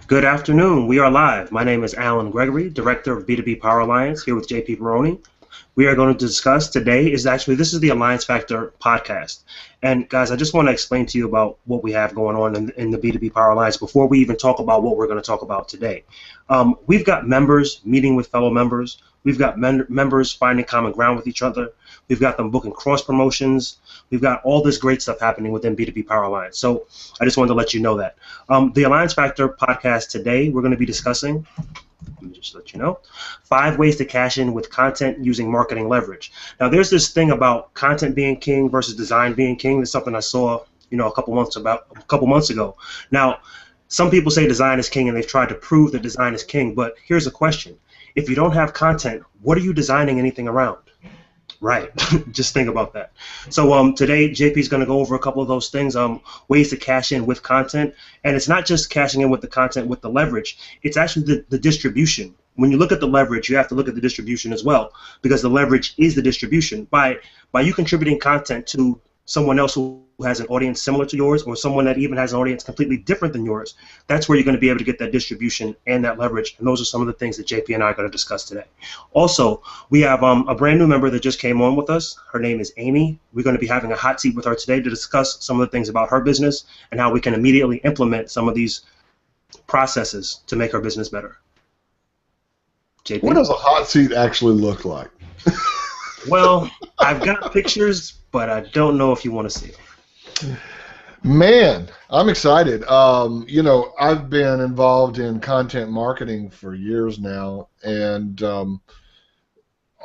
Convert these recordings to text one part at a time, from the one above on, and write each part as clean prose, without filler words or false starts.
Good afternoon. We are live. My name is Alan Gregory, Director of B2B Power Alliance, here with JP Maroney. We are going to discuss today this is the Alliance Factor podcast. And guys, I just want to explain to you about what we have going on in the B2B Power Alliance before we even talk about what we're going to talk about today. We've got members meeting with fellow members. We've got members finding common ground with each other. We've got them booking cross promotions. We've got all this great stuff happening within B2B Power Alliance. So I just wanted to let you know that. The Alliance Factor podcast today, we're going to be discussing, let me just let you know, 5 ways to cash in with content using marketing leverage. Now, there's this thing about content being king versus design being king. That's something I saw, a couple months ago. Now, some people say design is king, and they've tried to prove that design is king. But here's a question: if you don't have content, what are you designing anything around? Right. Just think about that. So today, JP is going to go over a couple of those things, ways to cash in with content. And it's not just cashing in with the content with the leverage. It's actually the distribution. When you look at the leverage, you have to look at the distribution as well, because the leverage is the distribution. By you contributing content to someone else who has an audience similar to yours, or someone that even has an audience completely different than yours, that's where you're going to be able to get that distribution and that leverage. And those are some of the things that JP and I are going to discuss today. Also, we have a brand new member that just came on with us. Her name is Amy. We're going to be having a hot seat with her today to discuss some of the things about her business and how we can immediately implement some of these processes to make her business better. JP? What does a hot seat actually look like? Well, I've got pictures, but I don't know if you want to see them. Man, I'm excited. I've been involved in content marketing for years now, and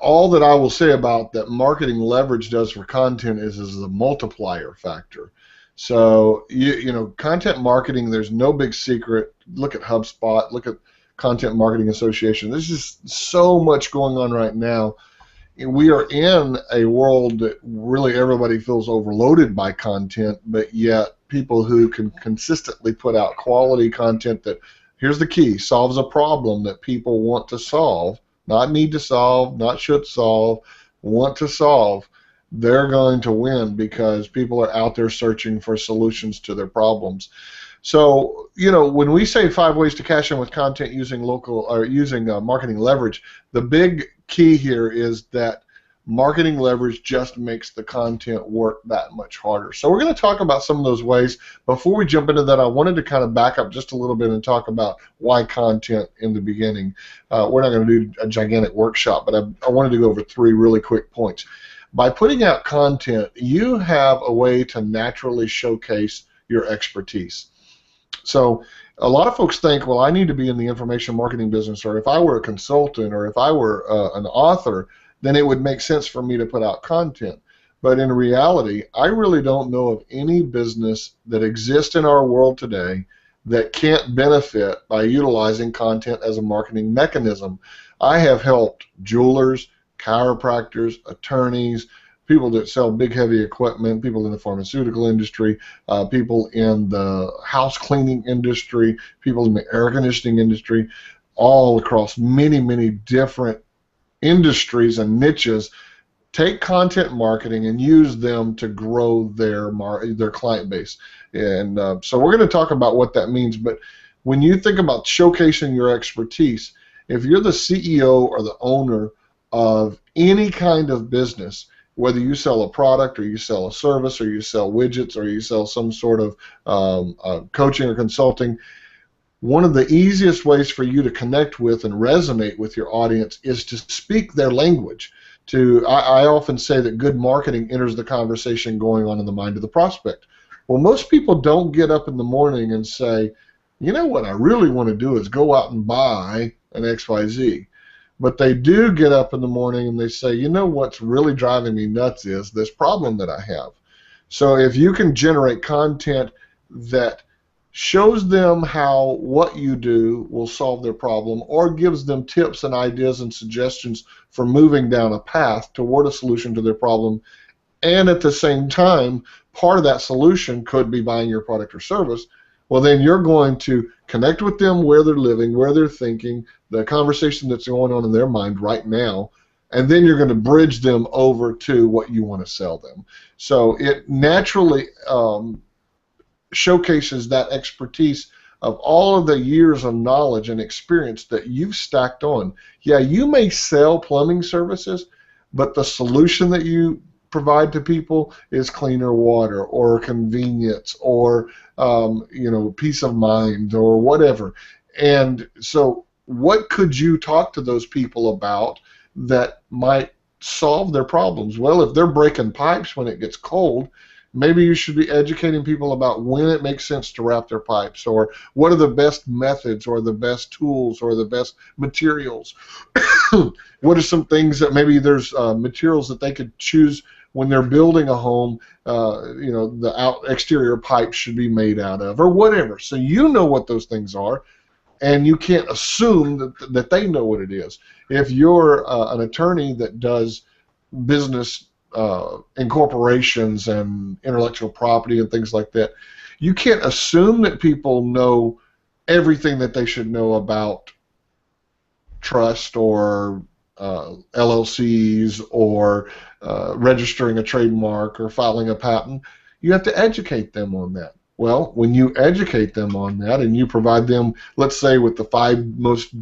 all that I will say about that marketing leverage does for content is a multiplier factor. So, content marketing, there's no big secret. Look at HubSpot, look at Content Marketing Association. There's just so much going on right now. We are in a world that really everybody feels overloaded by content, but yet people who can consistently put out quality content that, here's the key, solves a problem that people want to solve, not need to solve, not should solve, want to solve, they're going to win because people are out there searching for solutions to their problems. So, when we say 5 ways to cash in with content using marketing leverage, the big key here is that marketing leverage just makes the content work that much harder. So we're going to talk about some of those ways. Before we jump into that, I wanted to kind of back up just a little bit and talk about why content in the beginning. We're not going to do a gigantic workshop, but I wanted to go over 3 really quick points. By putting out content, you have a way to naturally showcase your expertise. So a lot of folks think, well, I need to be in the information marketing business, or if I were a consultant, or if I were an author, then it would make sense for me to put out content. But in reality, I really don't know of any business that exists in our world today that can't benefit by utilizing content as a marketing mechanism. I have helped jewelers, chiropractors, attorneys, people that sell big, heavy equipment, people in the pharmaceutical industry, people in the house cleaning industry, people in the air conditioning industry, all across many, many different industries and niches, take content marketing and use them to grow their client base. And so we're going to talk about what that means. But when you think about showcasing your expertise, if you're the CEO or the owner of any kind of business, whether you sell a product or you sell a service or you sell widgets or you sell some sort of coaching or consulting, one of the easiest ways for you to connect with and resonate with your audience is to speak their language. I often say that good marketing enters the conversation going on in the mind of the prospect. Well, most people don't get up in the morning and say, you know what I really want to do is go out and buy an XYZ. But they do get up in the morning and they say, you know what's really driving me nuts is this problem that I have. So if you can generate content that shows them how what you do will solve their problem, or gives them tips and ideas and suggestions for moving down a path toward a solution to their problem, and at the same time, part of that solution could be buying your product or service, well, then you're going to connect with them where they're living, where they're thinking, the conversation that's going on in their mind right now, and then you're going to bridge them over to what you want to sell them. So it naturally showcases that expertise of all of the years of knowledge and experience that you've stacked on. Yeah, you may sell plumbing services, but the solution that you provide to people is cleaner water or convenience or peace of mind or whatever. And so what could you talk to those people about that might solve their problems? Well, if they're breaking pipes when it gets cold, maybe you should be educating people about when it makes sense to wrap their pipes, or what are the best methods or the best tools or the best materials. What are some things that maybe there's materials that they could choose when they're building a home, the exterior pipes should be made out of, or whatever. So you know what those things are, and you can't assume that they know what it is. If you're an attorney that does business incorporations and intellectual property and things like that, you can't assume that people know everything that they should know about trust or LLCs or registering a trademark or filing a patent. You have to educate them on that. Well, when you educate them on that and you provide them, let's say, with the 5 most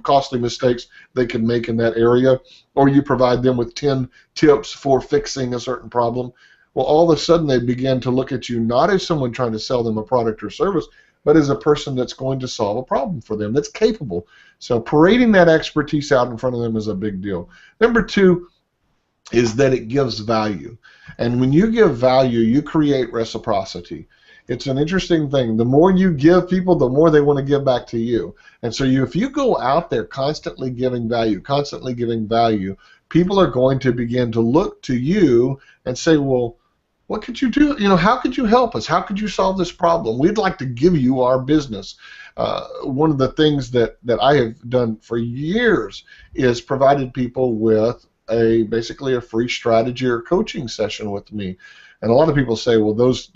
costly mistakes they could make in that area, or you provide them with 10 tips for fixing a certain problem, well, all of a sudden they begin to look at you not as someone trying to sell them a product or service, but as a person that's going to solve a problem for them, that's capable. So parading that expertise out in front of them is a big deal. Number 2 is that it gives value. And when you give value, you create reciprocity. It's an interesting thing. The more you give people, the more they want to give back to you. And so if you go out there constantly giving value, people are going to begin to look to you and say, well, what could you do? How could you help us? How could you solve this problem? We'd like to give you our business. One of the things that I have done for years is provided people with basically a free strategy or coaching session with me. And a lot of people say, well, those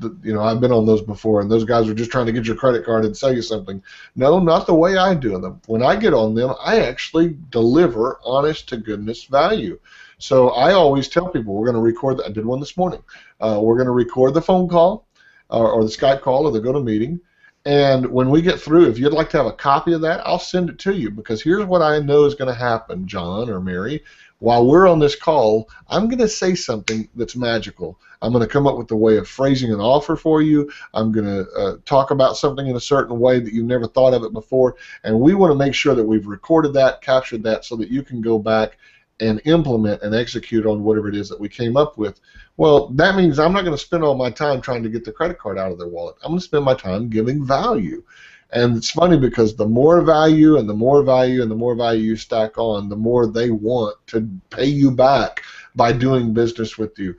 I've been on those before, and those guys are just trying to get your credit card and sell you something. No, not the way I do them. When I get on them, I actually deliver honest to goodness value. So I always tell people, we're going to record that. I did one this morning. We're going to record the phone call or the Skype call or the GoToMeeting. And when we get through, if you'd like to have a copy of that, I'll send it to you, because here's what I know is going to happen, John or Mary. While we're on this call, I'm going to say something that's magical. I'm going to come up with a way of phrasing an offer for you. I'm going to talk about something in a certain way that you've never thought of it before. And we want to make sure that we've recorded that, captured that, so that you can go back and implement and execute on whatever it is that we came up with. Well, that means I'm not going to spend all my time trying to get the credit card out of their wallet. I'm going to spend my time giving value. And it's funny, because the more value and the more value and the more value you stack on, the more they want to pay you back by doing business with you.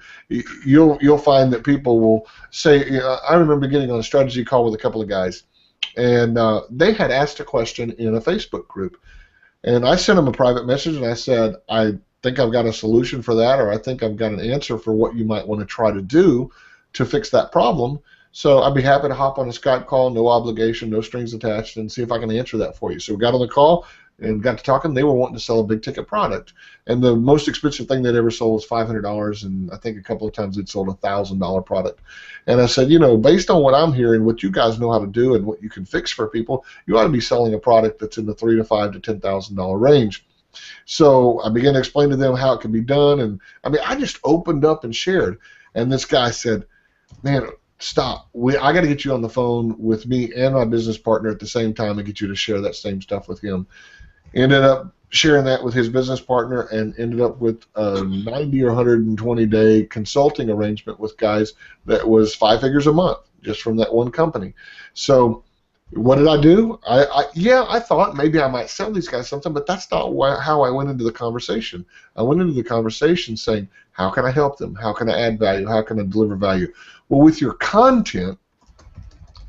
You'll find that people will say, I remember getting on a strategy call with a couple of guys, and they had asked a question in a Facebook group. And I sent them a private message, and I said, I think I've got a solution for that, or I think I've got an answer for what you might want to try to do to fix that problem. So I'd be happy to hop on a Skype call, no obligation, no strings attached, and see if I can answer that for you. So we got on the call and got to talking. They were wanting to sell a big ticket product, and the most expensive thing they'd ever sold was $500, and I think a couple of times they'd sold a $1,000 product. And I said, based on what I'm hearing, what you guys know how to do and what you can fix for people, you ought to be selling a product that's in the $3,500 to $10,000 range. So I began to explain to them how it could be done, and I just opened up and shared. And this guy said, man, stop. I got to get you on the phone with me and my business partner at the same time and get you to share that same stuff with him. Ended up sharing that with his business partner and ended up with a 90 or 120-day consulting arrangement with guys that was 5 figures a month just from that one company. So what did I do? I thought maybe I might sell these guys something, but that's not how I went into the conversation. I went into the conversation saying, how can I help them? How can I add value? How can I deliver value? Well, with your content,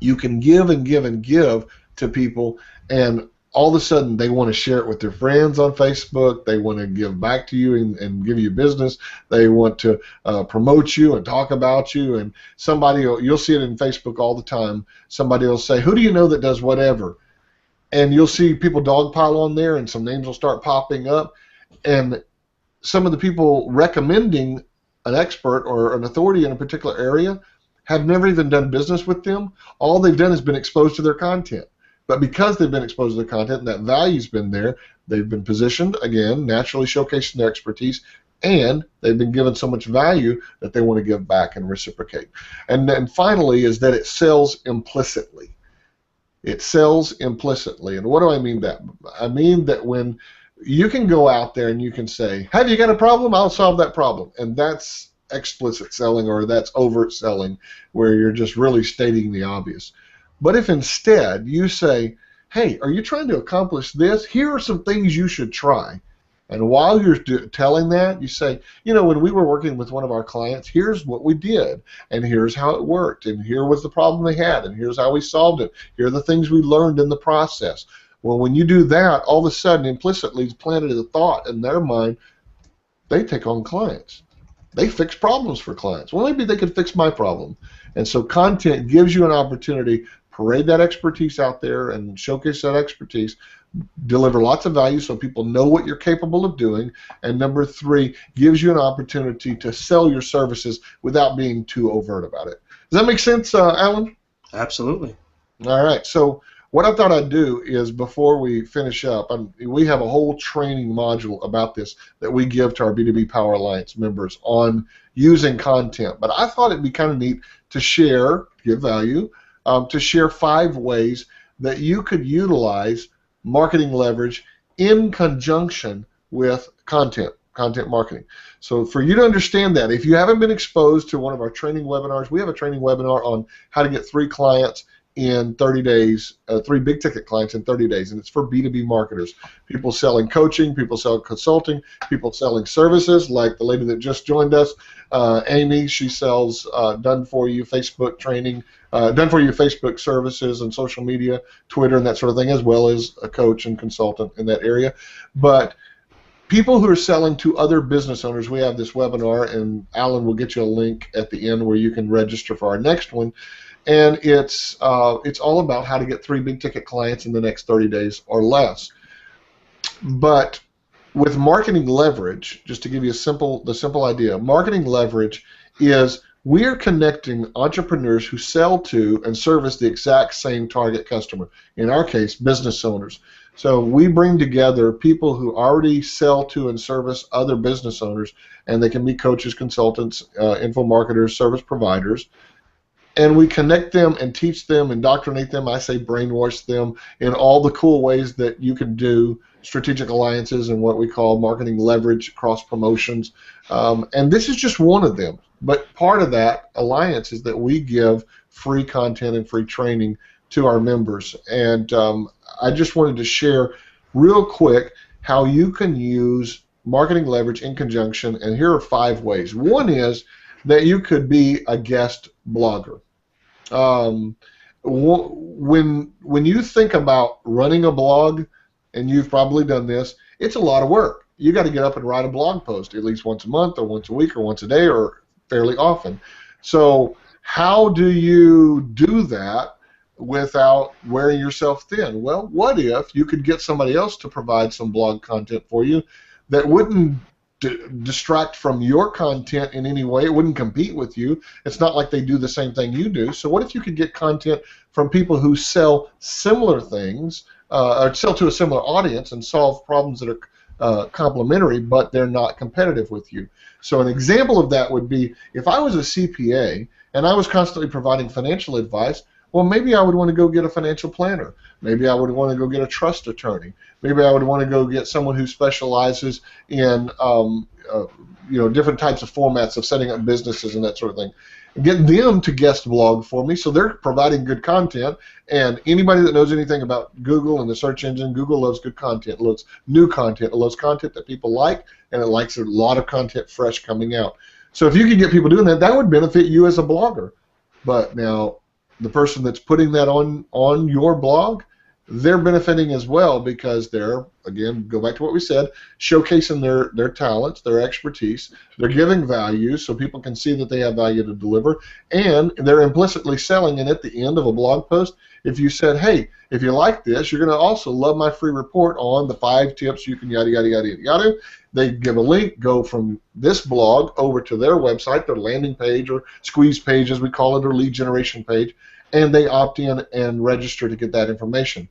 you can give and give and give to people, and all of a sudden they want to share it with their friends on Facebook. They want to give back to you and give you business. They want to promote you and talk about you. And you'll see it in Facebook all the time. Somebody will say, who do you know that does whatever? And you'll see people dogpile on there, and some names will start popping up. And some of the people recommending an expert or an authority in a particular area have never even done business with them. All they've done is been exposed to their content. But because they've been exposed to the content and that value's been there, they've been positioned, again, naturally showcasing their expertise, and they've been given so much value that they want to give back and reciprocate. And then finally is that it sells implicitly. It sells implicitly. And what do I mean that? I mean that when you can go out there and you can say, have you got a problem? I'll solve that problem. And that's explicit selling, or that's overt selling, where you're just really stating the obvious. But if instead you say, hey, are you trying to accomplish this? Here are some things you should try. And while you're telling that, you say, you know, when we were working with one of our clients, here's what we did, and here's how it worked, and here was the problem they had, and here's how we solved it. Here are the things we learned in the process. Well, when you do that, all of a sudden, implicitly, it's planted a thought in their mind, they take on clients. They fix problems for clients. Well, maybe they could fix my problem. And so content gives you an opportunity, parade that expertise out there and showcase that expertise, deliver lots of value so people know what you're capable of doing, and number three, gives you an opportunity to sell your services without being too overt about it. Does that make sense, Alan? Absolutely. All right, so what I thought I'd do is, before we finish up, we have a whole training module about this that we give to our B2B Power Alliance members on using content, but I thought it'd be kind of neat to share, give value, to share 5 ways that you could utilize marketing leverage in conjunction with content marketing. So for you to understand that, if you haven't been exposed to one of our training webinars, we have a training webinar on how to get 3 clients in 30 days, 3 big ticket clients in 30 days, and it's for B2B marketers. People selling coaching, people selling consulting, people selling services, like the lady that just joined us, Amy. She sells done-for-you Facebook training, done-for-you Facebook services and social media, Twitter, and that sort of thing, as well as a coach and consultant in that area. But people who are selling to other business owners, we have this webinar, and Alan will get you a link at the end where you can register for our next one. And it's all about how to get 3 big ticket clients in the next 30 days or less. But with marketing leverage, just to give you the simple idea, marketing leverage is we're connecting entrepreneurs who sell to and service the exact same target customer. In our case, business owners. So we bring together people who already sell to and service other business owners, and they can be coaches, consultants, info marketers, service providers. And we connect them and teach them, indoctrinate them, I say brainwash them in all the cool ways that you can do strategic alliances and what we call marketing leverage, cross promotions. And this is just one of them. But part of that alliance is that we give free content and free training to our members. And I just wanted to share real quick how you can use marketing leverage in conjunction. And here are 5 ways. One is that you could be a guest blogger. When you think about running a blog, and you've probably done this, it's a lot of work. You got to get up and write a blog post at least once a month or once a week or once a day or fairly often. So how do you do that without wearing yourself thin? Well, what if you could get somebody else to provide some blog content for you that wouldn't distract from your content in any way? It wouldn't compete with you. It's not like they do the same thing you do. So what if you could get content from people who sell similar things, or sell to a similar audience and solve problems that are complementary, but they're not competitive with you? So an example of that would be, if I was a CPA and I was constantly providing financial advice, well, maybe I would want to go get a financial planner. Maybe I would want to go get a trust attorney. Maybe I would want to go get someone who specializes in different types of formats of setting up businesses and that sort of thing. Get them to guest blog for me, so they're providing good content. And anybody that knows anything about Google and the search engine, Google loves good content, loves new content, it loves content that people like, and it likes a lot of content fresh coming out. So if you can get people doing that, that would benefit you as a blogger. But now, the person that's putting that on your blog they're benefiting as well because they're, again, go back to what we said, showcasing their talents, their expertise. They're giving value so people can see that they have value to deliver, and they're implicitly selling. And at the end of a blog post, if you said, hey, if you like this, you're going to also love my free report on the 5 tips you can yada, yada, yada, yada. They give a link, go from this blog over to their website, their landing page or squeeze page, as we call it, or lead generation page, and they opt in and register to get that information.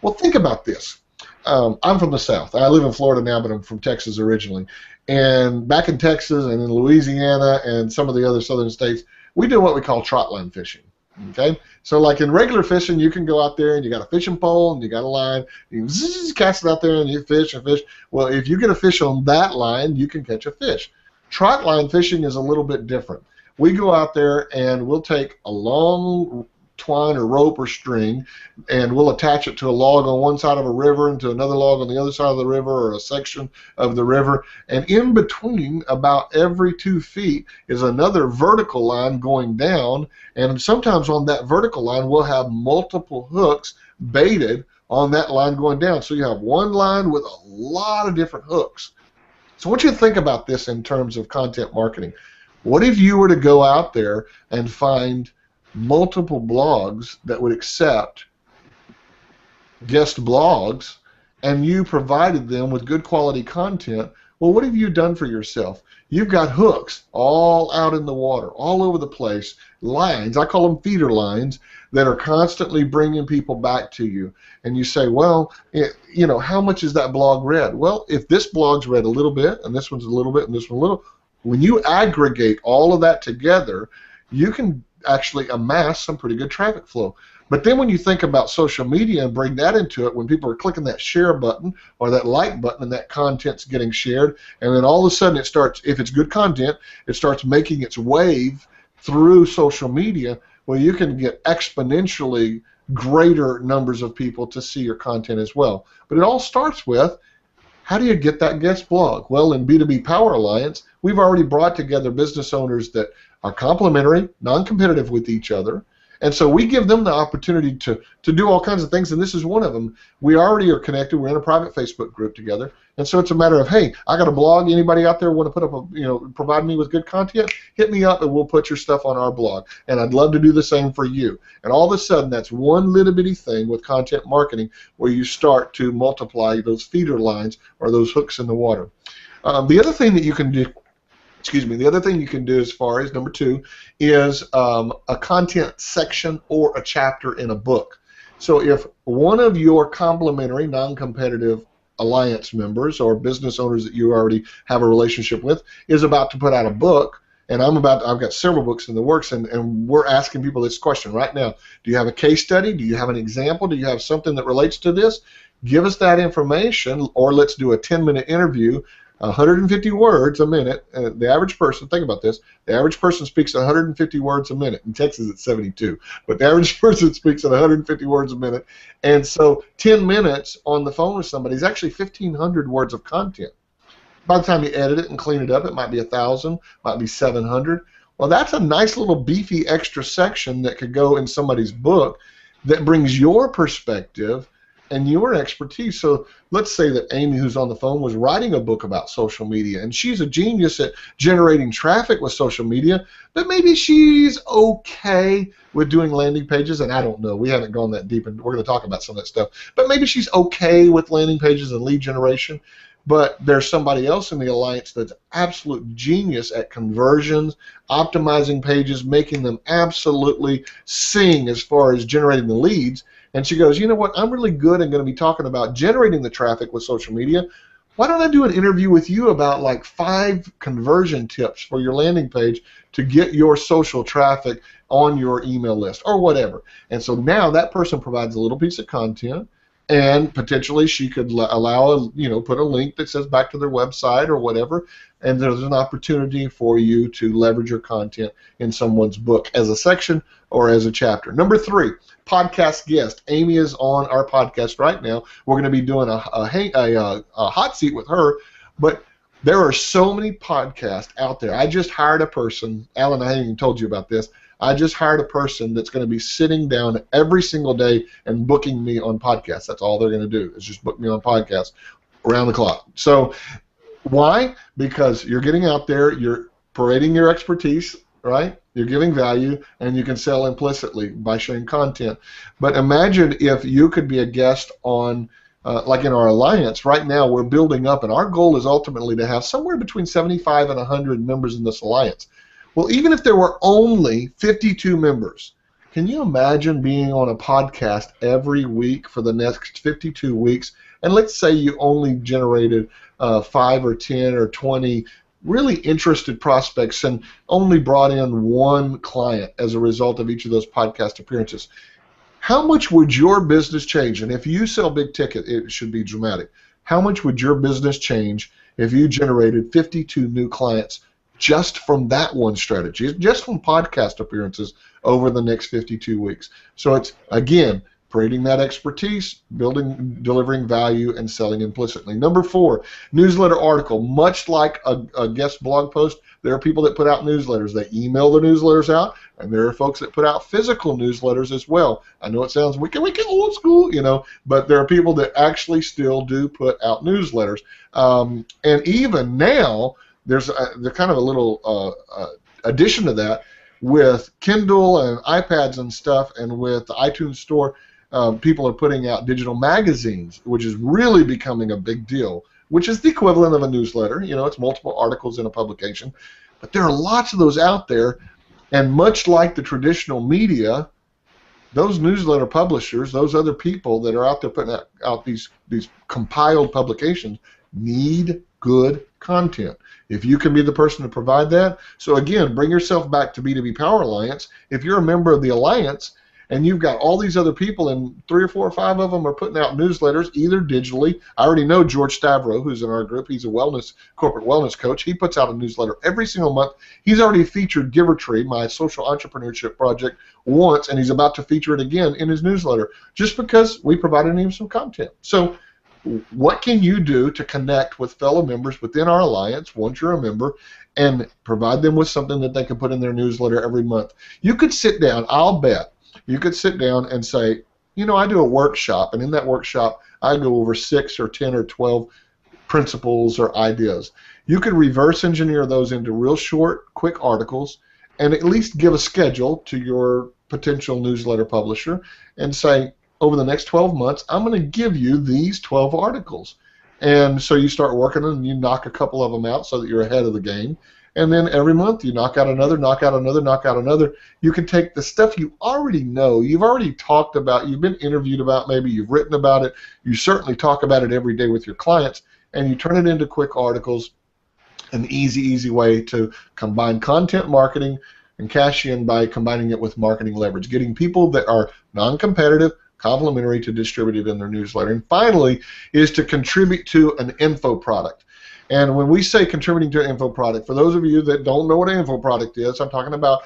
Well, think about this. I'm from the South. I live in Florida now, but I'm from Texas originally. And back in Texas and in Louisiana and some of the other southern states, we do what we call trot line fishing. Okay, so like in regular fishing, you can go out there and you got a fishing pole and you got a line, you cast it out there and you fish and fish. Well, if you get a fish on that line, you can catch a fish. Trot line fishing is a little bit different. We go out there and we'll take a long twine or rope or string, and we'll attach it to a log on one side of a river and to another log on the other side of the river, or a section of the river, and in between, about every 2 feet, is another vertical line going down, and sometimes on that vertical line we'll have multiple hooks baited on that line going down. So you have one line with a lot of different hooks. So I want you to think about this in terms of content marketing. What if you were to go out there and find multiple blogs that would accept guest blogs, and you provided them with good quality content? Well, what have you done for yourself? You've got hooks all out in the water, all over the place, lines, I call them feeder lines, that are constantly bringing people back to you. And you say, well, you know, how much is that blog read? Well, if this blog's read a little bit, and this one's a little bit, and this one a little, when you aggregate all of that together, you can actually amass some pretty good traffic flow. But then when you think about social media and bring that into it, when people are clicking that share button or that like button and that content's getting shared, and then all of a sudden it starts, if it's good content, it starts making its wave through social media, well, you can get exponentially greater numbers of people to see your content as well. But it all starts with, how do you get that guest blog? Well, in B2B Power Alliance, we've already brought together business owners that are complementary, non-competitive with each other, and so we give them the opportunity to do all kinds of things, and this is one of them. We already are connected. We're in a private Facebook group together, and so it's a matter of, hey, I got a blog. Anybody out there want to put up a, provide me with good content? Hit me up, and we'll put your stuff on our blog, and I'd love to do the same for you. And all of a sudden, that's one little bitty thing with content marketing where you start to multiply those feeder lines or those hooks in the water. The other thing that you can do, the other thing you can do as far as number 2 is a content section or a chapter in a book. So if one of your complementary, non-competitive alliance members or business owners that you already have a relationship with is about to put out a book, and I've got several books in the works, and we're asking people this question right now. Do you have a case study? Do you have an example? Do you have something that relates to this? Give us that information, or let's do a 10-minute interview. 150 words a minute. The average person, think about this, the average person speaks 150 words a minute. In Texas it's 72, but the average person speaks at 150 words a minute. And so 10 minutes on the phone with somebody is actually 1,500 words of content. By the time you edit it and clean it up, it might be 1,000, might be 700. Well, that's a nice little beefy extra section that could go in somebody's book that brings your perspective and your expertise. So let's say that Amy, who's on the phone, was writing a book about social media, and she's a genius at generating traffic with social media, but maybe she's okay with doing landing pages, and I don't know. We haven't gone that deep, and we're going to talk about some of that stuff. But maybe she's okay with landing pages and lead generation, but there's somebody else in the alliance that's absolute genius at conversions, optimizing pages, making them absolutely sing as far as generating the leads. And she goes, you know what, I'm really good and going to be talking about generating the traffic with social media. Why don't I do an interview with you about like 5 conversion tips for your landing page to get your social traffic on your email list or whatever. And so now that person provides a little piece of content, and potentially she could allow put a link that says back to their website or whatever, and there's an opportunity for you to leverage your content in someone's book as a section or as a chapter. Number 3, podcast guest. Amy is on our podcast right now. We're going to be doing a hot seat with her, but there are so many podcasts out there. I just hired a person, Alan, I haven't even told you about this. I just hired a person that's going to be sitting down every single day and booking me on podcasts. That's all they're going to do is just book me on podcasts around the clock. So why? Because you're getting out there, you're parading your expertise, right? You're giving value, and you can sell implicitly by sharing content. But imagine if you could be a guest on, like in our alliance, right now we're building up, and our goal is ultimately to have somewhere between 75 and 100 members in this alliance. Well, even if there were only 52 members, can you imagine being on a podcast every week for the next 52 weeks? And let's say you only generated 5 or 10 or 20 really interested prospects and only brought in one client as a result of each of those podcast appearances. How much would your business change? And if you sell big ticket, it should be dramatic. How much would your business change if you generated 52 new clients just from that one strategy, just from podcast appearances over the next 52 weeks? So it's, again, creating that expertise, delivering value, and selling implicitly. Number 4, newsletter article. Much like a guest blog post, there are people that put out newsletters. They email their newsletters out, and there are folks that put out physical newsletters as well. I know it sounds wicked old school, but there are people that actually still do put out newsletters. And even now, there's kind of a little addition to that with Kindle and iPads and stuff, and with the iTunes Store. People are putting out digital magazines, which is really becoming a big deal, which is the equivalent of a newsletter. It's multiple articles in a publication. But there are lots of those out there, and much like the traditional media, those newsletter publishers, those other people that are out there putting out these compiled publications, need good content. If you can be the person to provide that. So again, bring yourself back to B2B Power Alliance. If you're a member of the Alliance, and you've got all these other people, and 3 or 4 or 5 of them are putting out newsletters, either digitally. I already know George Stavro, who's in our group. He's a corporate wellness coach. He puts out a newsletter every single month. He's already featured Givertree, my social entrepreneurship project, once, and he's about to feature it again in his newsletter, just because we provided him some content. So what can you do to connect with fellow members within our alliance once you're a member, and provide them with something that they can put in their newsletter every month? You could sit down, I'll bet, you could sit down and say, I do a workshop, and in that workshop, I go over 6 or 10 or 12 principles or ideas. You could reverse engineer those into real short, quick articles, and at least give a schedule to your potential newsletter publisher and say, over the next 12 months, I'm going to give you these 12 articles. And so you start working on them, and you knock a couple of them out so that you're ahead of the game. And then every month you knock out another, knock out another, knock out another. You can take the stuff you already know, you've already talked about, you've been interviewed about, maybe you've written about it, you certainly talk about it every day with your clients, and you turn it into quick articles. An easy way to combine content marketing and cash in by combining it with marketing leverage, getting people that are non-competitive, complementary to distributed in their newsletter. And finally is to contribute to an info product. And when we say contributing to an info product, for those of you that don't know what an info product is, I'm talking about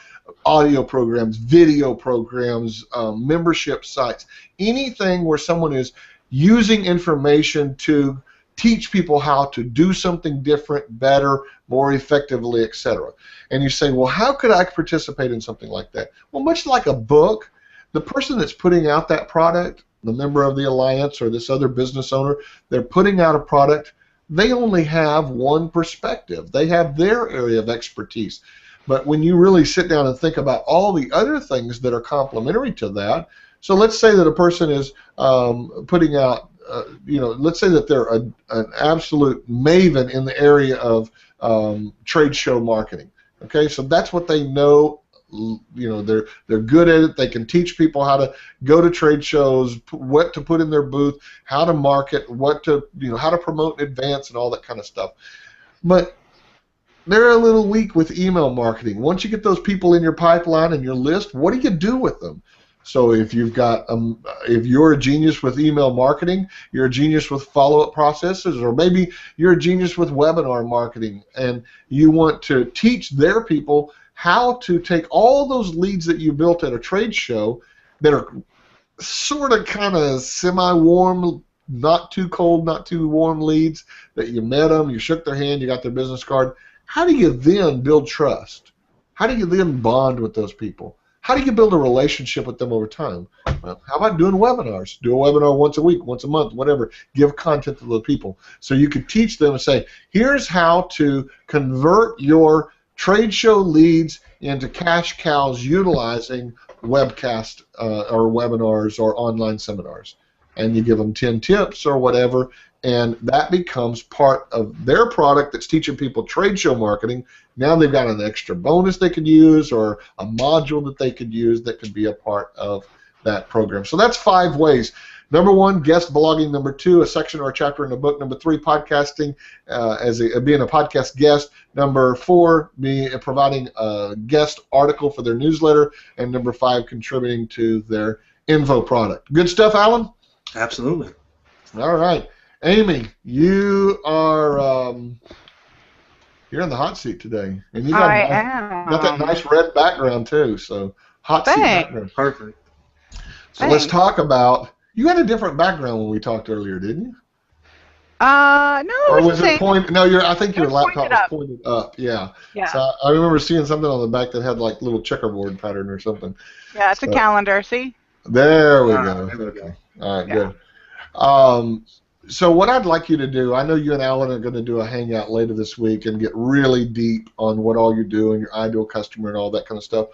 audio programs, video programs, membership sites, anything where someone is using information to teach people how to do something different, better, more effectively, etc. And you say, well, how could I participate in something like that? Well, much like a book, the person that's putting out that product, the member of the alliance or this other business owner, they're putting out a product. They only have one perspective. They have their area of expertise. But when you really sit down and think about all the other things that are complementary to that, so let's say that a person is putting out, let's say that they're an absolute maven in the area of trade show marketing. Okay, so that's what they know. They're good at it. They can teach people how to go to trade shows, what to put in their booth, how to market, how to promote in advance, and all that kind of stuff. But they're a little weak with email marketing. Once you get those people in your pipeline and your list, what do you do with them? So if you've got, if you're a genius with email marketing, you're a genius with follow-up processes, or maybe you're a genius with webinar marketing, and you want to teach their people how to take all those leads that you built at a trade show that are sort of kind of semi-warm, not too cold, not too warm leads, that you met them, you shook their hand, you got their business card. How do you then build trust? How do you then bond with those people? How do you build a relationship with them over time? Well, how about doing webinars? Do a webinar once a week, once a month, whatever. Give content to the people. So you could teach them and say, here's how to convert your trade show leads into cash cows utilizing webcast or webinars or online seminars. And you give them 10 tips or whatever, and that becomes part of their product that's teaching people trade show marketing. Now they've got an extra bonus they could use or a module that they could use that could be a part of that program. So that's 5 ways. Number 1, guest blogging. Number 2, a section or a chapter in a book. Number 3, podcasting being a podcast guest. Number 4, providing a guest article for their newsletter. And number 5, contributing to their info product. Good stuff, Alan? Absolutely. All right. Amy, you are you're in the hot seat today, and you got, got that nice red background too. So hot seat background, perfect. So let's talk about. You had a different background when we talked earlier, didn't you? No. Or was it pointed? No, I think your laptop was pointed up. Yeah. Yeah. So I remember seeing something on the back that had like little checkerboard pattern or something. Yeah, it's a calendar. See. There we go. Okay. All right. Yeah. Good. So what I'd like you to do, I know you and Alan are going to do a hangout later this week and get really deep on what all you do and your ideal customer and all that kind of stuff.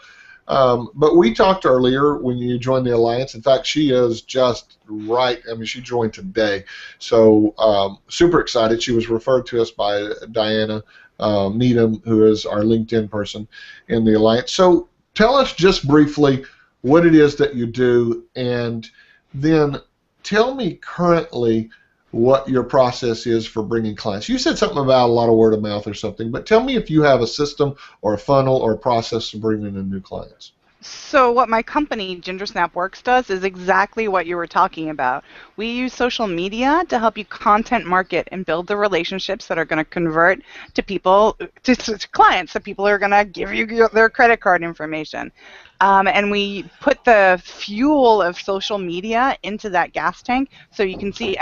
But we talked earlier when you joined the Alliance. In fact, she is just right. I mean, she joined today. So super excited. She was referred to us by Diana Needham, who is our LinkedIn person in the Alliance. So tell us just briefly what it is that you do, and then tell me currently what your process is for bringing clients. You said something about a lot of word of mouth or something, but tell me if you have a system or a funnel or a process for bringing in new clients. So what my company, GingerSnap Works, does is exactly what you were talking about. We use social media to help you content market and build the relationships that are going to convert to people, to clients, that people are going to give you their credit card information. And we put the fuel of social media into that gas tank so you can see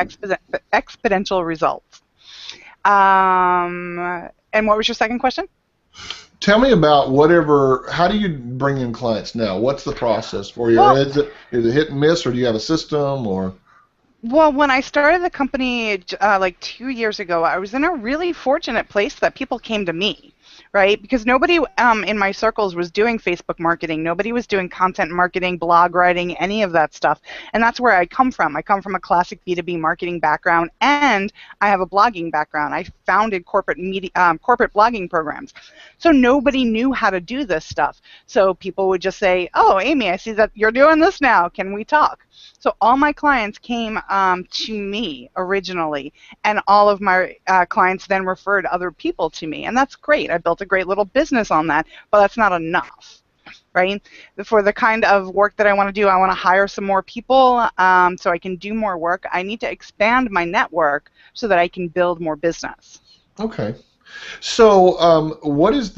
exponential results. And what was your second question? Tell me about how do you bring in clients now? What's the process for you? Well, is it hit and miss, or do you have a system, or? Well, when I started the company like 2 years ago, I was in a really fortunate place that people came to me, right? Because nobody in my circles was doing Facebook marketing. Nobody was doing content marketing, blog writing, any of that stuff. And that's where I come from. I come from a classic B2B marketing background, and I have a blogging background. I founded corporate blogging programs. So nobody knew how to do this stuff. So people would just say, oh, Amy, I see that you're doing this now. Can we talk? So all my clients came to me originally, and all of my clients then referred other people to me, and that's great. I built a great little business on that, but that's not enough, right? For the kind of work that I want to do, I want to hire some more people so I can do more work. I need to expand my network so that I can build more business. Okay. So what is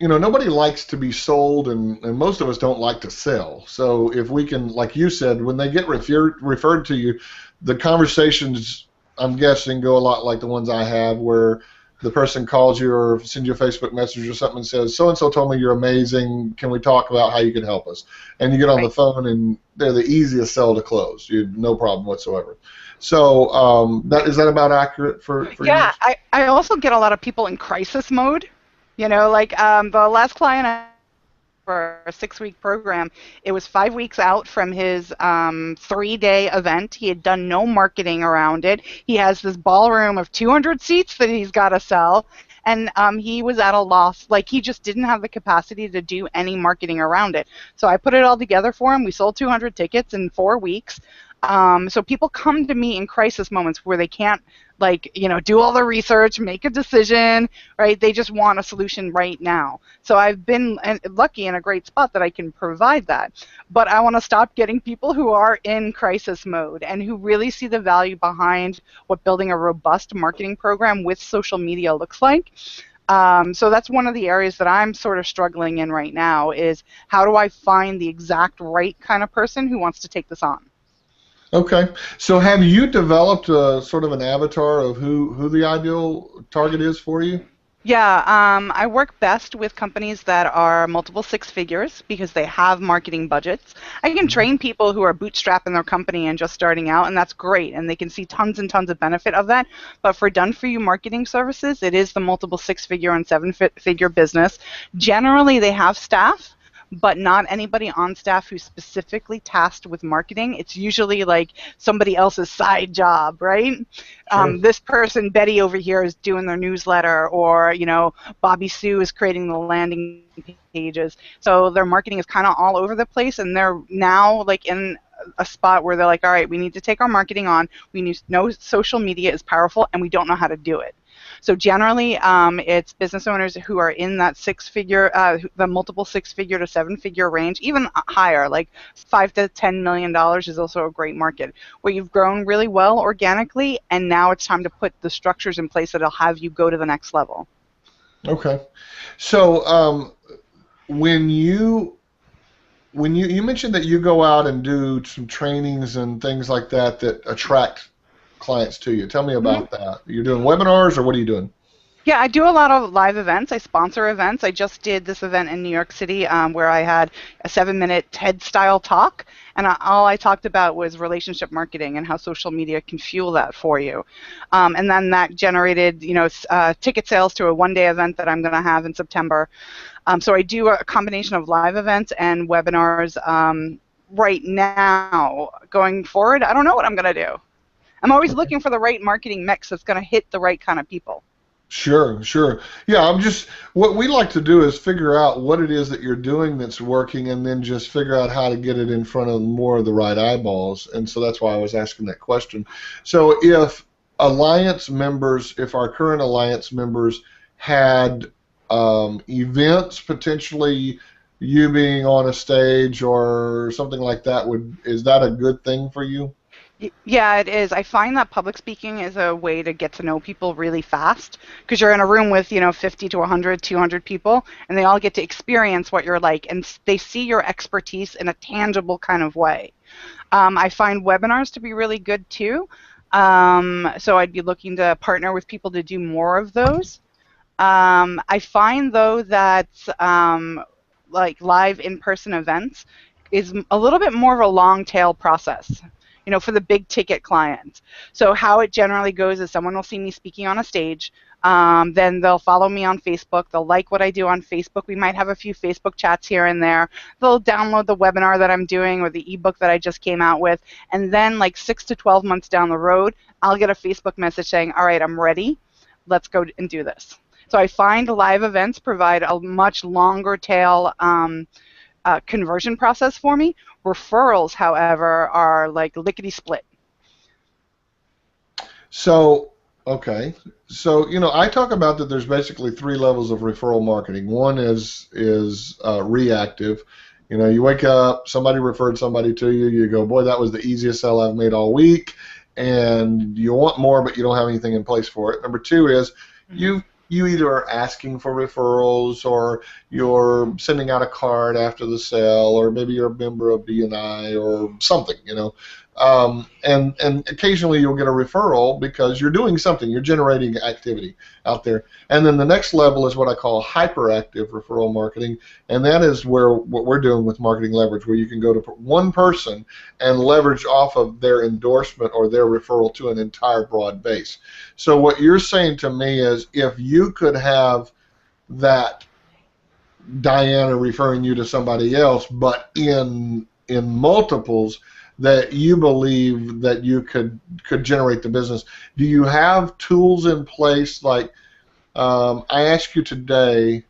nobody likes to be sold, and most of us don't like to sell. So if we can, like you said, when they get referred to you, the conversations, I'm guessing, go a lot like the ones I have, where the person calls you or sends you a Facebook message or something and says, so-and-so told me you're amazing, can we talk about how you can help us? And you get on the phone, and they're the easiest sell to close. No problem whatsoever. So is that about accurate for you? Yeah, I also get a lot of people in crisis mode. You know, like the last client I for a 6-week program, it was 5 weeks out from his 3-day event. He had done no marketing around it. He has this ballroom of 200 seats that he's got to sell, and he was at a loss. Like, he just didn't have the capacity to do any marketing around it. So I put it all together for him. We sold 200 tickets in 4 weeks. So people come to me in crisis moments where they can't, do all the research, make a decision, right? They just want a solution right now. So I've been lucky in a great spot that I can provide that. But I want to stop getting people who are in crisis mode and who really see the value behind what building a robust marketing program with social media looks like. So that's one of the areas that I'm sort of struggling in right now, is how do I find the exact right kind of person who wants to take this on? Okay. So have you developed a sort of an avatar of who the ideal target is for you? Yeah, I work best with companies that are multiple six figures because they have marketing budgets. I can Mhm. train people who are bootstrapping their company and just starting out, and that's great, and they can see tons and tons of benefit of that. But for done-for-you marketing services, it is the multiple six-figure and seven-figure business. Generally, they have staff, but not anybody on staff who's specifically tasked with marketing. It's usually like somebody else's side job, right? Sure. This person, Betty over here, is doing their newsletter, or Bobby Sue is creating the landing pages. So their marketing is kind of all over the place, and they're now like in a spot where they're like, all right, we need to take our marketing on. We need to know social media is powerful, and we don't know how to do it. So generally, it's business owners who are in that six-figure, the multiple six-figure to seven-figure range, even higher, like $5 to $10 million is also a great market, where you've grown really well organically, and now it's time to put the structures in place that'll have you go to the next level. Okay. So when you mentioned that you go out and do some trainings and things like that that attract clients to you. Tell me Mhm. about that. You're doing webinars or what are you doing? Yeah, I do a lot of live events. I sponsor events. I just did this event in New York City where I had a 7-minute TED-style talk, and all I talked about was relationship marketing and how social media can fuel that for you. And then that generated, ticket sales to a one-day event that I'm going to have in September. So I do a combination of live events and webinars. Right now, going forward, I don't know what I'm going to do. I'm always Okay. looking for the right marketing mix that's going to hit the right kind of people. Sure, sure. Yeah, what we like to do is figure out what it is that you're doing that's working and then just figure out how to get it in front of more of the right eyeballs. And so that's why I was asking that question. So if our current alliance members had events, potentially you being on a stage or something like that, is that a good thing for you? Yeah, it is. I find that public speaking is a way to get to know people really fast because you're in a room with, 50 to 100, 200 people, and they all get to experience what you're like, and they see your expertise in a tangible kind of way. I find webinars to be really good too. So I'd be looking to partner with people to do more of those. I find though that like live in-person events is a little bit more of a long tail process, for the big ticket clients. So how it generally goes is someone will see me speaking on a stage. Then they'll follow me on Facebook. They'll like what I do on Facebook. We might have a few Facebook chats here and there. They'll download the webinar that I'm doing or the ebook that I just came out with. And then like 6 to 12 months down the road, I'll get a Facebook message saying, all right, I'm ready. Let's go and do this. So I find live events provide a much longer tail conversion process for me. Referrals, however, are like lickety split. So, okay. So, I talk about that there's basically three levels of referral marketing. One is reactive. You wake up, somebody referred somebody to you, you go, boy, that was the easiest sell I've made all week, and you want more, but you don't have anything in place for it. Number two is Mm-hmm. you either are asking for referrals or you're sending out a card after the sale, or maybe you're a member of BNI or something. And occasionally you'll get a referral because you're doing something, you're generating activity out there. And then the next level is what I call hyperactive referral marketing, and that is where what we're doing with Marketing Leverage, where you can go to one person and leverage off of their endorsement or their referral to an entire broad base. So what you're saying to me is if you could have that Diana referring you to somebody else, but in multiples, that you believe that you could generate the business. Do you have tools in place like I asked you today?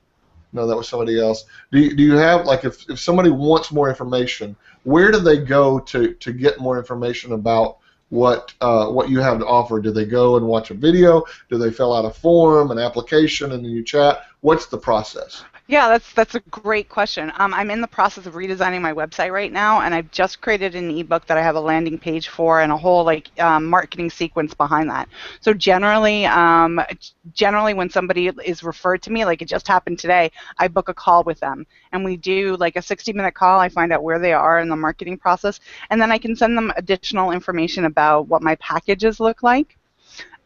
No, that was somebody else. Do you have like if somebody wants more information, where do they go to get more information about what you have to offer? Do they go and watch a video? Do they fill out a form, an application, and then you chat? What's the process? Yeah, that's a great question. I'm in the process of redesigning my website right now, and I've just created an ebook that I have a landing page for and a whole like marketing sequence behind that. So generally when somebody is referred to me, like it just happened today, I book a call with them, and we do like a 60-minute call. I find out where they are in the marketing process, and then I can send them additional information about what my packages look like.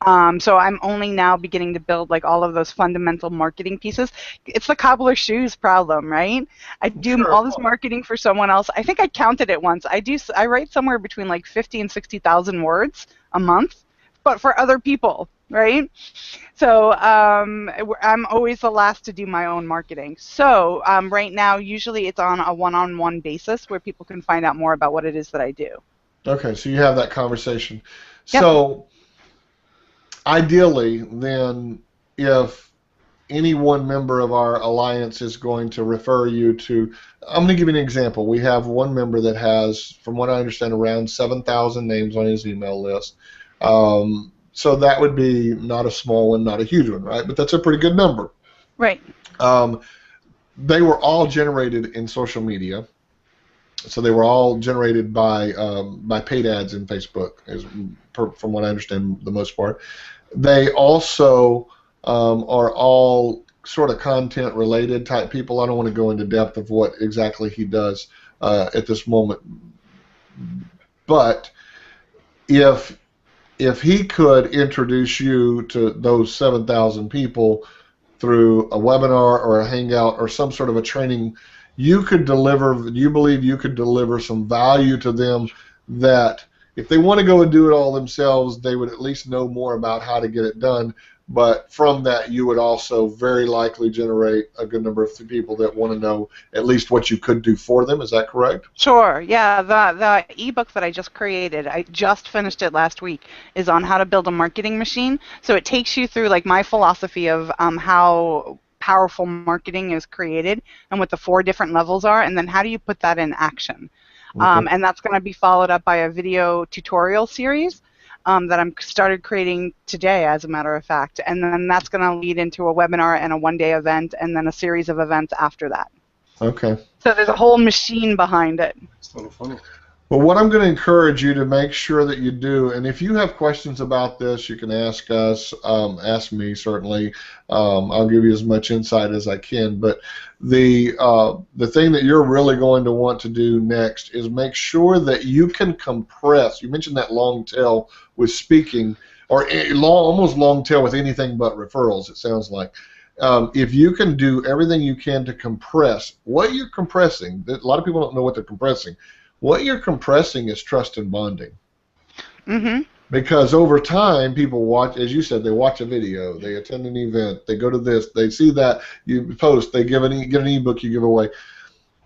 So I'm only now beginning to build like all of those fundamental marketing pieces. It's the cobbler shoes problem, right? I do Sure. all this marketing for someone else. I think I counted it once. I write somewhere between like 50 and 60,000 words a month, but for other people, right? So I'm always the last to do my own marketing. So right now, usually it's on a one-on-one basis where people can find out more about what it is that I do. Okay, so you have that conversation. Yep. So ideally, then, if any one member of our alliance is going to refer you to, I'm going to give you an example. We have one member that has, from what I understand, around 7,000 names on his email list. So that would be not a small one, not a huge one, right? But that's a pretty good number. Right. They were all generated in social media. So they were all generated by paid ads in Facebook, from what I understand, the most part. They also are all sort of content-related type people. I don't want to go into depth of what exactly he does at this moment. But if he could introduce you to those 7,000 people through a webinar or a hangout or some sort of a training, you believe you could deliver some value to them that if they want to go and do it all themselves, they would at least know more about how to get it done. But from that, you would also very likely generate a good number of people that want to know at least what you could do for them. Is that correct? Sure. Yeah. The ebook that I just created, I just finished it last week, is on how to build a marketing machine. So it takes you through like my philosophy of how powerful marketing is created and what the 4 different levels are, and then how do you put that in action. Okay. And that's going to be followed up by a video tutorial series that I'm started creating today, as a matter of fact. And then that's going to lead into a webinar and a one-day event, and then a series of events after that. Okay. So there's a whole machine behind it. It's a little funny. Well, what I'm going to encourage you to make sure that you do, and if you have questions about this, you can ask us, ask me certainly. I'll give you as much insight as I can. But the thing that you're really going to want to do next is make sure that you can compress. You mentioned that long tail with speaking, or almost long tail with anything but referrals, it sounds like. If you can do everything you can to compress what you're compressing, a lot of people don't know what they're compressing. What you're compressing is trust and bonding. Mm-hmm. Because over time, people watch, as you said, they watch a video, they attend an event, they go to this, they see that you post, they get an ebook you give away.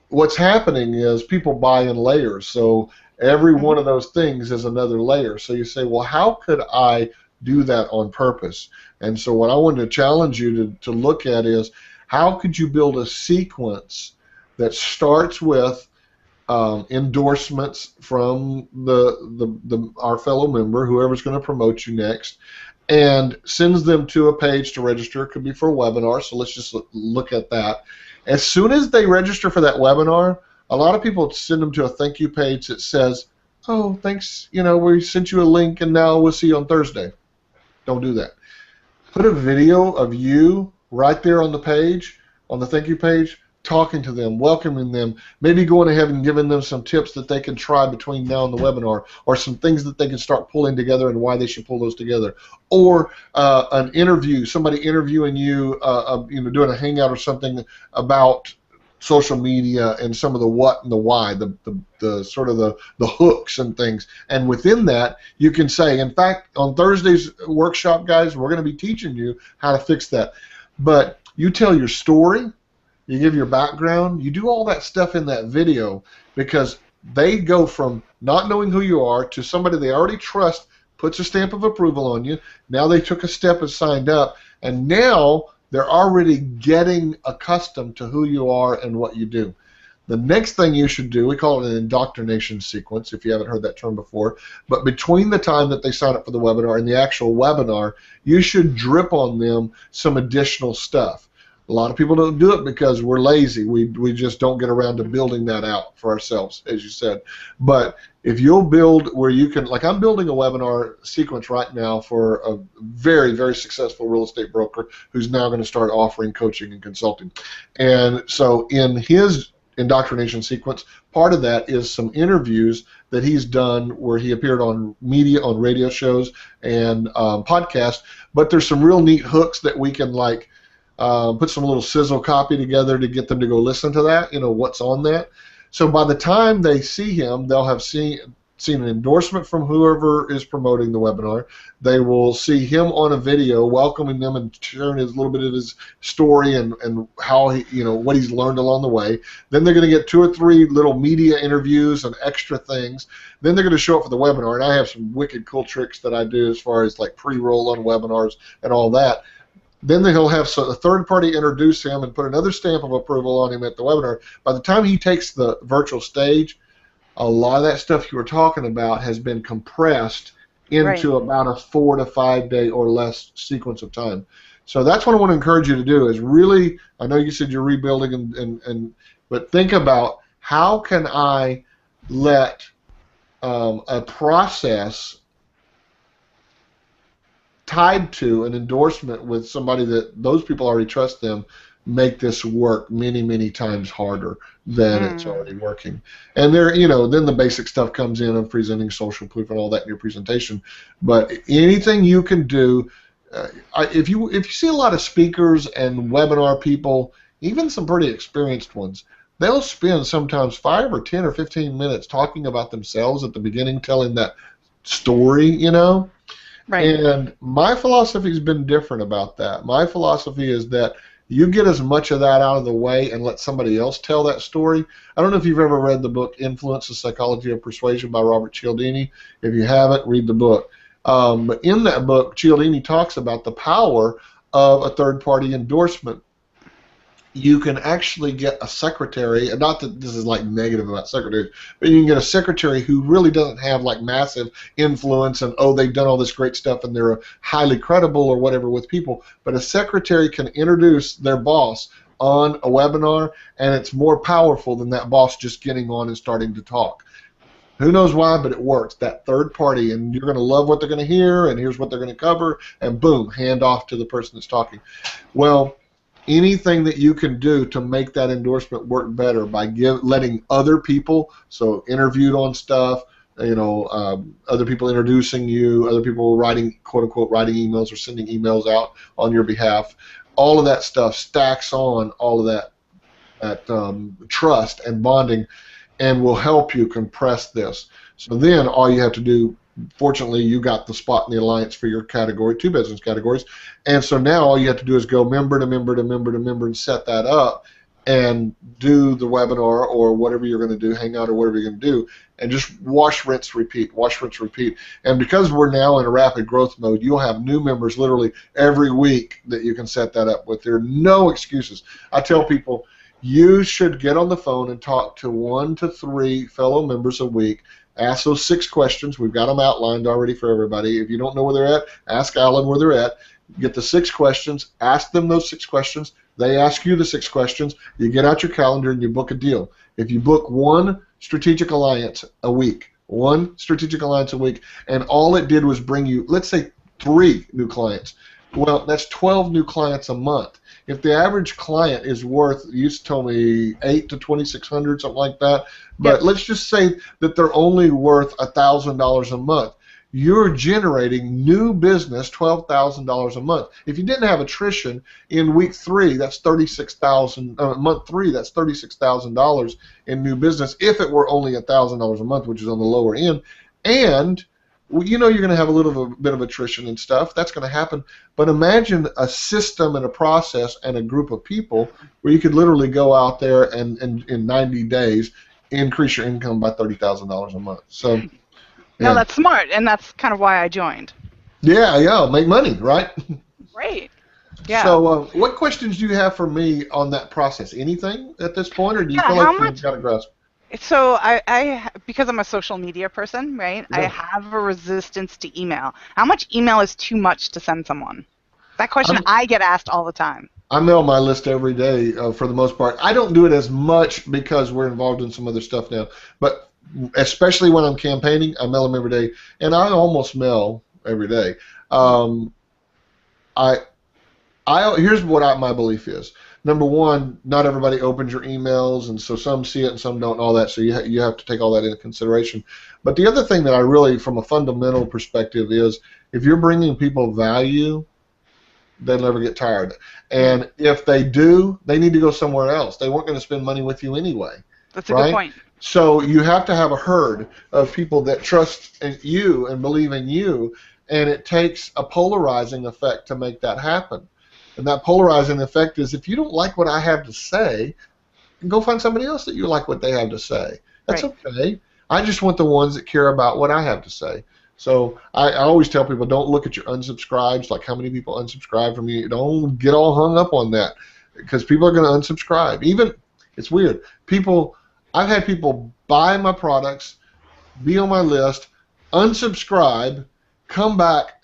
What's happening is people buy in layers. So every one of those things is another layer. So you say, well, how could I do that on purpose? And so what I wanted to challenge you to look at is, how could you build a sequence that starts with endorsements from our fellow member, whoever's going to promote you next, and sends them to a page to register. It could be for a webinar, so let's just look at that. As soon as they register for that webinar, a lot of people send them to a thank you page that says, oh, thanks, we sent you a link and now we'll see you on Thursday. Don't do that. Put a video of you right there on the page, on the thank you page, talking to them, welcoming them, maybe going ahead and giving them some tips that they can try between now and the webinar, or some things that they can start pulling together and why they should pull those together, or an interview, somebody interviewing you, doing a hangout or something about social media and some of the what and the why, the sort of the hooks and things. And within that, you can say, in fact, on Thursday's workshop, guys, we're going to be teaching you how to fix that. But you tell your story, you give your background, you do all that stuff in that video, because they go from not knowing who you are to somebody they already trust, puts a stamp of approval on you. Now they took a step and signed up, and now they're already getting accustomed to who you are and what you do. The next thing you should do, we call it an indoctrination sequence, if you haven't heard that term before, but between the time that they sign up for the webinar and the actual webinar, you should drip on them some additional stuff. A lot of people don't do it because we're lazy. We just don't get around to building that out for ourselves, as you said. But if you'll build where you can, like I'm building a webinar sequence right now for a very, very successful real estate broker who's now going to start offering coaching and consulting. And so in his indoctrination sequence. Part of that is some interviews that he's done where he appeared on media, on radio shows and podcasts. But there's some real neat hooks that we can like put some little sizzle copy together to get them to go listen to that. You know what's on that. So by the time they see him, they'll have seen an endorsement from whoever is promoting the webinar. They will see him on a video welcoming them and sharing his little bit of his story and how he, you know, what he's learned along the way. Then they're going to get 2 or 3 little media interviews and extra things. Then they're going to show up for the webinar, and I have some wicked cool tricks that I do as far as like pre-roll on webinars and all that. Then he'll have a third party introduce him and put another stamp of approval on him at the webinar. By the time he takes the virtual stage, a lot of that stuff you were talking about has been compressed into about a 4 to 5 day or less sequence of time. So that's what I want to encourage you to do is really, I know you said you're rebuilding, but think about how can I let a process tied to an endorsement with somebody that those people already trust them make this work many, many times harder than it's already working. And there, you know, then the basic stuff comes in of presenting social proof and all that in your presentation. But anything you can do, if you see a lot of speakers and webinar people, even some pretty experienced ones, they'll spend sometimes 5 or 10 or 15 minutes talking about themselves at the beginning, telling that story, you know. Right. And my philosophy has been different about that. My philosophy is that you get as much of that out of the way and let somebody else tell that story. I don't know if you've ever read the book Influence, the Psychology of Persuasion by Robert Cialdini. If you haven't, read the book. But in that book, Cialdini talks about the power of a third-party endorsement. You can actually get a secretary, and not that this is like negative about secretaries, but you can get a secretary who really doesn't have like massive influence and, oh, they've done all this great stuff and they're highly credible or whatever with people, but a secretary can introduce their boss on a webinar, and it's more powerful than that boss just getting on and starting to talk. Who knows why, but it works. That third party, and you're going to love what they're going to hear, and here's what they're going to cover, and boom, hand off to the person that's talking. Well, anything that you can do to make that endorsement work better by letting other people, so interviewed on stuff, you know, other people introducing you, other people writing, quote unquote, writing emails or sending emails out on your behalf, all of that stuff stacks on all of that trust and bonding and will help you compress this. So then all you have to do, fortunately, you got the spot in the alliance for your category, 2 business categories, and so now all you have to do is go member to member to member to member and set that up and do the webinar or whatever you're going to do, hangout or whatever you're going to do, and just wash, rinse, repeat, wash, rinse, repeat. And because we're now in a rapid growth mode, you'll have new members literally every week that you can set that up with. There are no excuses. I tell people, you should get on the phone and talk to 1 to 3 fellow members a week. Ask those 6 questions. We've got them outlined already for everybody. If you don't know where they're at, ask Alan where they're at. Get the 6 questions. Ask them those 6 questions. They ask you the 6 questions. You get out your calendar and you book a deal. If you book 1 strategic alliance a week, 1 strategic alliance a week, and all it did was bring you, let's say, 3 new clients, well, that's 12 new clients a month. If the average client is worth, you told me $800 to $2,600, something like that, but let's just say that they're only worth $1,000 a month. You're generating new business, $12,000 a month. If you didn't have attrition in week 3, that's $36,000. Month 3, that's $36,000 in new business. If it were only $1,000 a month, which is on the lower end, and you know you're going to have a little bit of attrition and stuff. That's going to happen. But imagine a system and a process and a group of people where you could literally go out there and in 90 days increase your income by $30,000 a month. So, yeah. No, that's smart, and that's kind of why I joined. Yeah, make money, right? Great. Yeah. So, what questions do you have for me on that process? Anything at this point, or do you feel like you've got a grasp? So I because I'm a social media person, right? Yeah. I have a resistance to email. How much email is too much to send someone? That question I get asked all the time. I mail my list every day for the most part. I don't do it as much because we're involved in some other stuff now, but especially when I'm campaigning, I mail them every day, and I almost mail every day. Here's what my belief is. number one, not everybody opens your emails, and so some see it and some don't, and all that. So you have to take all that into consideration. But the other thing that I really, from a fundamental perspective, is if you're bringing people value, they'll never get tired. And if they do, they need to go somewhere else. They weren't going to spend money with you anyway. That's a right? good point. So you have to have a herd of people that trust in you and believe in you, and it takes a polarizing effect to make that happen. And that polarizing effect is if you don't like what I have to say, go find somebody else that you like what they have to say. That's Right. okay. I just want the ones that care about what I have to say. So I always tell people, don't look at your unsubscribes, like how many people unsubscribe from you. Don't get all hung up on that, because people are going to unsubscribe. Even, it's weird, I've had people buy my products, be on my list, unsubscribe, come back,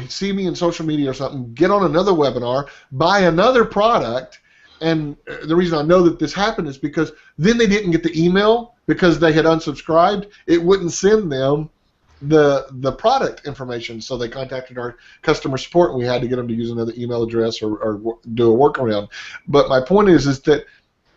see me in social media or something, get on another webinar, buy another product, and the reason I know that this happened is because then they didn't get the email because they had unsubscribed. It wouldn't send them the product information, so they contacted our customer support, and we had to get them to use another email address or do a workaround. But my point is that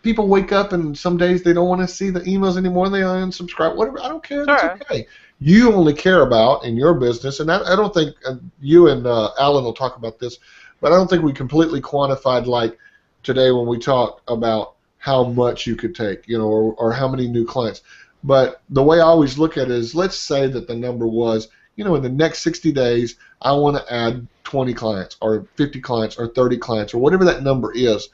people wake up and some days they don't want to see the emails anymore, and they unsubscribe. Whatever, I don't care. That's okay. You only care about in your business, and I don't think you and Alan will talk about this, but I don't think we completely quantified, like today when we talk about how much you could take, or how many new clients. But the way I always look at it is, let's say that the number was, in the next 60 days, I want to add 20 clients or 50 clients or 30 clients or whatever that number is.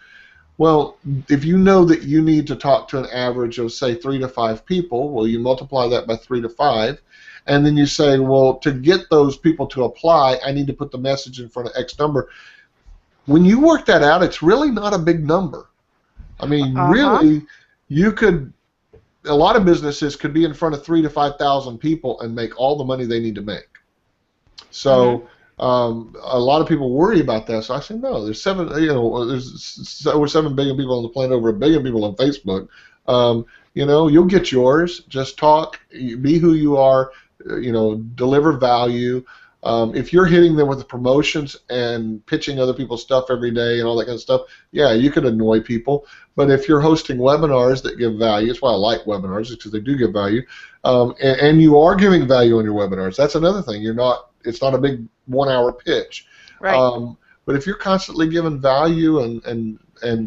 Well, if you know that you need to talk to an average of, say, 3 to 5 people, well, you multiply that by 3 to 5, and then you say, well, to get those people to apply, I need to put the message in front of X number. When you work that out, it's really not a big number. I mean, really, a lot of businesses could be in front of 3,000 to 5,000 people and make all the money they need to make. So a lot of people worry about that. So I say, no, there's there's over 7 billion people on the planet, over 1 billion people on Facebook. You'll get yours. Just talk, be who you are, deliver value. If you're hitting them with the promotions and pitching other people's stuff every day and all that kind of stuff, yeah, you could annoy people. But if you're hosting webinars that give value, that's why I like webinars, because they do give value, and you are giving value on your webinars. That's another thing. It's not a big 1-hour pitch. Right. But if you're constantly giving value and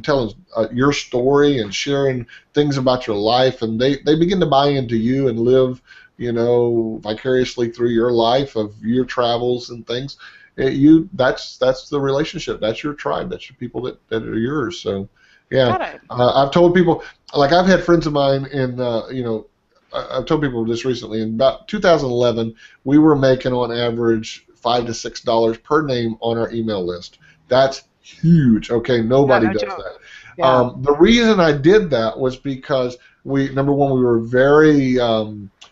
telling your story and sharing things about your life, and they begin to buy into you and live, vicariously through your life of your travels and things, that's the relationship. That's your tribe. That's your people that are yours. So, yeah, I've told people, like I've had friends of mine in, I've told people this recently. In about 2011, we were making on average $5 to $6 per name on our email list. That's huge. Okay, nobody does that. Yeah. The reason I did that was because number one, we were very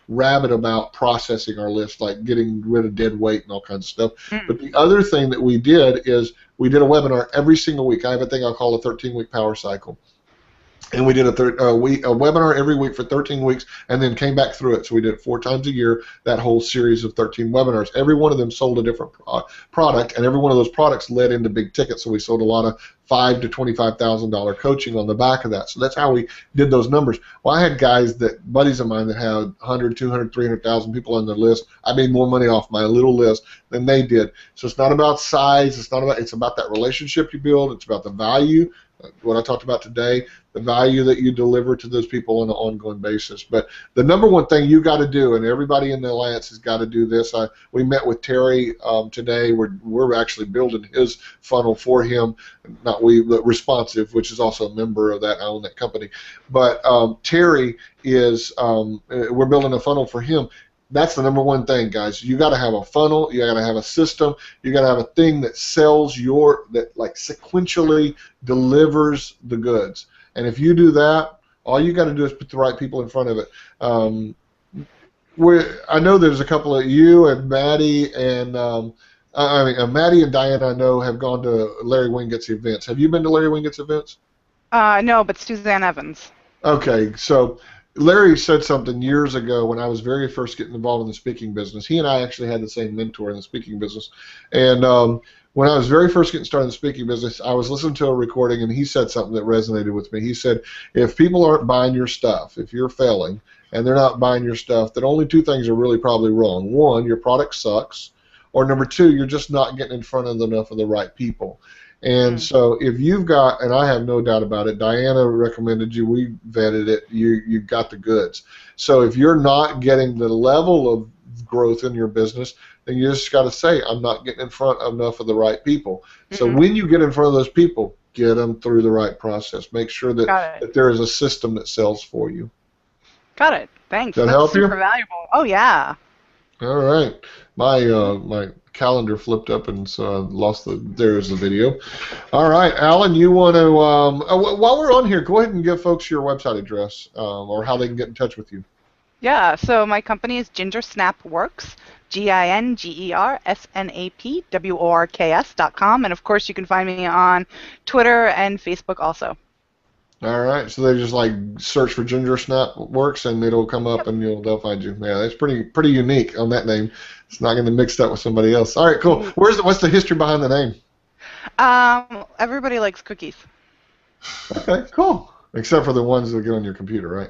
rabid about processing our list, like getting rid of dead weight and all kinds of stuff. But the other thing that we did is we did a webinar every single week. I have a thing I'll call a 13-week power cycle. And we did a webinar every week for 13 weeks, and then came back through it. So we did it 4 times a year, that whole series of 13 webinars. Every one of them sold a different product, and every one of those products led into big tickets. So we sold a lot of $5,000 to $25,000 coaching on the back of that. So that's how we did those numbers. Well, I had buddies of mine that had 100, 200, 300,000 people on their list. I made more money off my little list than they did. So it's not about size. It's about that relationship you build. It's about the value, what I talked about today, the value that you deliver to those people on an ongoing basis. But the number one thing you got to do, and everybody in the Alliance has got to do this. We met with Terry today. We're actually building his funnel for him. Not we, but Responsive, which is also a member of that. I own that company. But Terry is. We're building a funnel for him. That's the number one thing, guys. You got to have a funnel. You got to have a system. You got to have a thing that sells that like sequentially delivers the goods. And if you do that, all you got to do is put the right people in front of it. I know there's a couple of you and Maddie and Maddie and Diane, I know, have gone to Larry Wingett's events. Have you been to Larry Wingett's events? No, but Suzanne Evans. Okay, so Larry said something years ago when I was very first getting involved in the speaking business. He and I actually had the same mentor in the speaking business. And when I was very first getting started in the speaking business, I was listening to a recording, and he said something that resonated with me. He said, if people aren't buying your stuff, if you're failing, and they're not buying your stuff, then only two things are really probably wrong. One, your product sucks, or number two, you're just not getting in front of enough of the right people. And so if you've got, and I have no doubt about it, Diana recommended you, we vetted it, you've got the goods. So if you're not getting the level of growth in your business, then you just got to say, I'm not getting in front of enough of the right people. So when you get in front of those people, get them through the right process. Make sure that there is a system that sells for you. Got it. Thanks. Does that That's help you? super valuable. Oh, yeah. All right. My calendar flipped up, and so I lost there's the video. All right, Alan, you want to, while we're on here, go ahead and give folks your website address or how they can get in touch with you. Yeah, so my company is GingerSnapWorks, GingerSnapWorks.com, and of course you can find me on Twitter and Facebook also. All right, so they just like search for Ginger Snap Works and it'll come up and they'll find you. Yeah, that's pretty unique on that name. It's not going to mix that with somebody else. All right, cool. What's the history behind the name? Everybody likes cookies. Okay, cool. Except for the ones that get on your computer, right?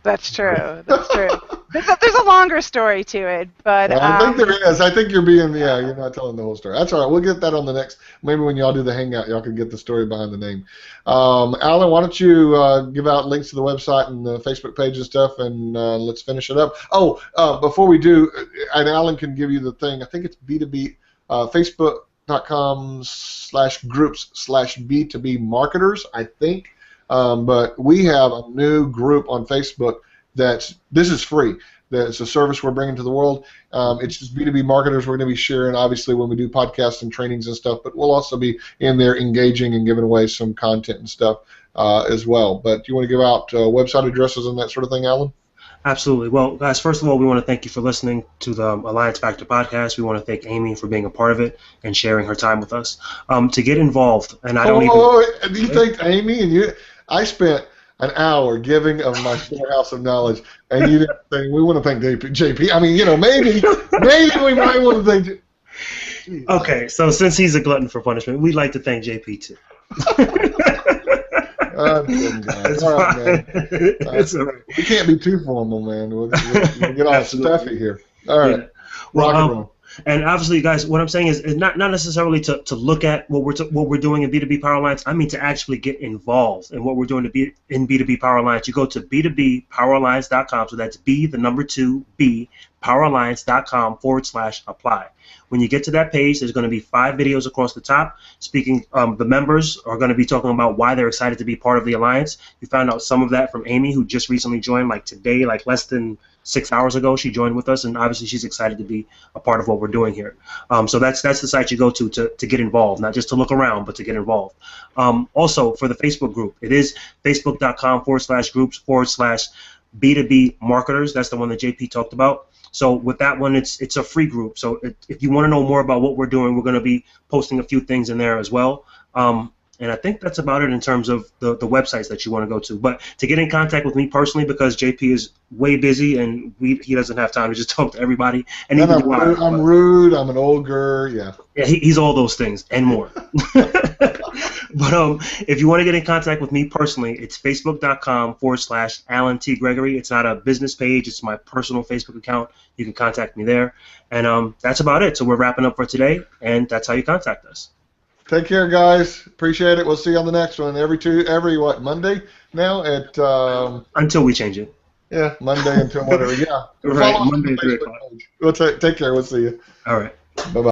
That's true. That's true. There's a longer story to it, but I think there is. I think you're you're not telling the whole story. That's all right. We'll get that on the next. Maybe when y'all do the hangout, y'all can get the story behind the name. Alan, why don't you give out links to the website and the Facebook page and stuff, and let's finish it up. Oh, before we do, and Alan can give you the thing. I think it's B2B, Facebook.com/groups/B2B marketers, I think. But we have a new group on Facebook this is free. It's a service we're bringing to the world. It's just B2B marketers we're going to be sharing, obviously, when we do podcasts and trainings and stuff, but we'll also be in there engaging and giving away some content and stuff as well. But do you want to give out website addresses and that sort of thing, Alan? Absolutely. Well, guys, first of all, we want to thank you for listening to the Alliance Factor podcast. We want to thank Amy for being a part of it and sharing her time with us. To get involved, and I don't do you think Amy and you? I spent an hour giving of my storehouse of knowledge, and you didn't think we want to thank JP. I mean, maybe we might want to thank. Okay, so since he's a glutton for punishment, we'd like to thank JP too. It's all right, man. It's all right. We can't be too formal, man. We'll get all stuffy here. All right. Yeah. Well, and obviously, guys, what I'm saying is not necessarily to look at what we're doing in B2B Power Alliance. I mean to actually get involved in what we're doing in B2B Power Alliance. You go to b2bpoweralliance.com. So that's B, the number 2, B, poweralliance.com/apply. When you get to that page, there's going to be 5 videos across the top. Speaking, the members are going to be talking about why they're excited to be part of the Alliance. You found out some of that from Amy, who just recently joined, like today, like less than 6 hours ago. She joined with us, and obviously she's excited to be a part of what we're doing here. So that's the site you go to get involved, not just to look around, but to get involved. Also, for the Facebook group, it is facebook.com/groups/B2B marketers. That's the one that JP talked about. So with that one, it's a free group. So if you want to know more about what we're doing, we're going to be posting a few things in there as well. And I think that's about it in terms of the websites that you want to go to. But to get in contact with me personally, because JP is way busy and he doesn't have time to just talk to everybody. And I'm rude. I'm an ogre. Yeah. Yeah, he's all those things and more. But if you want to get in contact with me personally, it's facebook.com/Alan T. Gregory. It's not a business page. It's my personal Facebook account. You can contact me there. And that's about it. So we're wrapping up for today, and that's how you contact us. Take care, guys. Appreciate it. We'll see you on the next one. Every Monday now at until we change it. Yeah, Monday until whatever. Yeah. Right. Monday 3 o'clock. We'll take care. We'll see you. All right. Bye-bye.